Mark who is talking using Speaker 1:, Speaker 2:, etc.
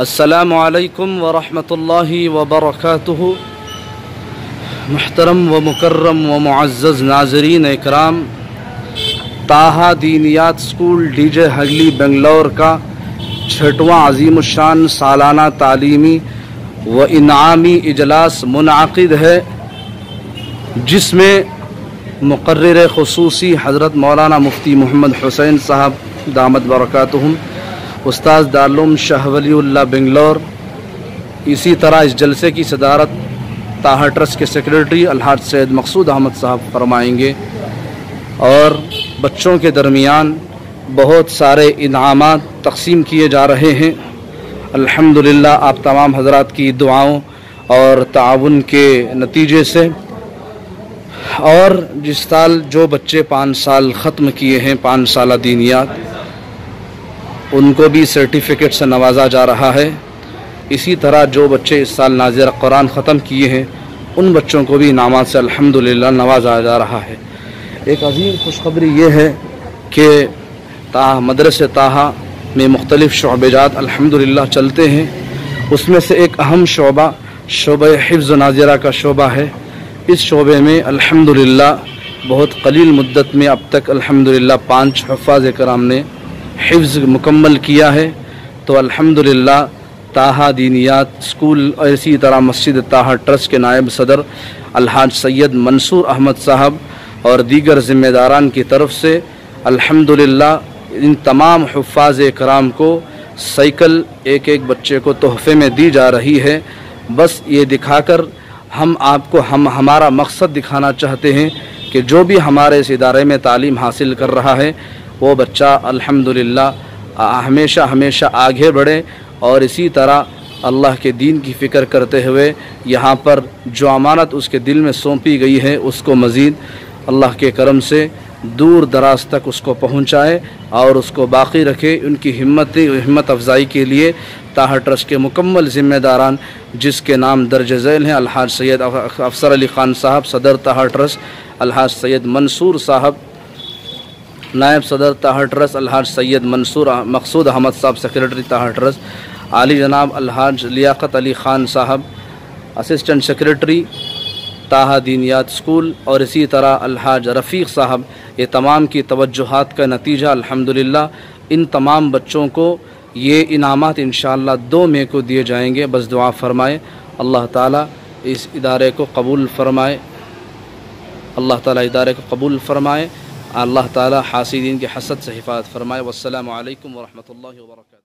Speaker 1: السلام علیکم ورحمۃ اللہ وبرکاتہ۔ محترم و مکرم و معزز ناظرین اکرام، طٰہٰ دینیات اسکول ڈی جے ہگلی بنگلور کا 6واں عظیم الشان سالانہ تعلیمی و انعامی اجلاس منعقد ہے، جس میں مقرر خصوصی حضرت مولانا مفتی محمد حسین صاحب دامت برکاتہم، استاذ دارالعلوم شاہ ولی اللہ بنگلور، اسی طرح اس جلسے کی صدارت طٰہٰ ٹرسٹ کے سیکریٹری الحاج سید مقصود احمد صاحب فرمائیں گے، اور بچوں کے درمیان بہت سارے انعامات تقسیم کیے جا رہے ہیں۔ الحمدللہ آپ تمام حضرات کی دعاؤں اور تعاون کے نتیجے سے، اور جس سال جو بچے 5 سال ختم کیے ہیں 5 سالہ دینیات، ان کو بھی سرٹیفکیٹ سے نوازا جا رہا ہے۔ اسی طرح جو بچے اس سال ناظر قرآن ختم کیے ہیں، ان بچوں کو بھی انعامات سے الحمدللہ نوازا جا رہا ہے۔ ایک عظیم خوشخبری یہ ہے کہ مدرسہ طٰہٰ میں مختلف شعبے جات الحمدللہ چلتے ہیں، اس میں سے ایک اہم شعبہ حفظ و ناظرہ کا شعبہ ہے۔ اس شعبے میں الحمدللہ بہت قلیل مدت میں اب تک الحمدللہ 5 حفاظ کرام نے حفظ مکمل کیا ہے۔ تو الحمدللہ طٰہٰ دینیات اسکول اور اسی طرح مسجد طٰہٰ ٹرسٹ کے نائب صدر الحاج سید منصور احمد صاحب اور دیگر ذمہ داران کی طرف سے الحمدللہ ان تمام حفاظ کرام کو سائیکل ایک بچے کو تحفے میں دی جا رہی ہے۔ بس یہ دکھا کر ہم آپ کو ہمارا مقصد دکھانا چاہتے ہیں کہ جو بھی ہمارے اس ادارے میں تعلیم حاصل کر رہا ہے، وہ بچہ الحمدللہ ہمیشہ آگے بڑھے، اور اسی طرح اللہ کے دین کی فکر کرتے ہوئے یہاں پر جو امانت اس کے دل میں سونپی گئی ہے، اس کو مزید اللہ کے کرم سے دور دراز تک اس کو پہنچائے اور اس کو باقی رکھے۔ ان کی ہمت افزائی کے لیے طٰہٰ ٹرسٹ کے مکمل ذمہ داران، جس کے نام درج ذیل ہیں الحاج سید افسر علی خان صاحب صدر طٰہٰ ٹرسٹ، الحاج سید منصور صاحب نائب صدر طٰہٰ ٹرسٹ، الحاج سید مقصود احمد صاحب سیکریٹری طٰہٰ ٹرسٹ، عالی جناب الحاج لیاقت علی خان صاحب اسسٹنٹ سیکریٹری طٰہٰ دینیات اسکول، اور اسی طرح الحاج رفیق صاحب، یہ تمام کی توجہات کا نتیجہ الحمدللہ ان تمام بچوں کو یہ انعامات انشاءاللہ 2 مئی کو دیے جائیں گے۔ بس دعا فرمائے اللہ تعالیٰ اس ادارے کو قبول فرمائے، اللہ تعالیٰ ادارے کو قبول فرمائے، اللہ تعالیٰ حاسدین کے حسد سے حفاظت فرمائے۔ والسلام علیکم ورحمۃ اللہ وبرکاتہ۔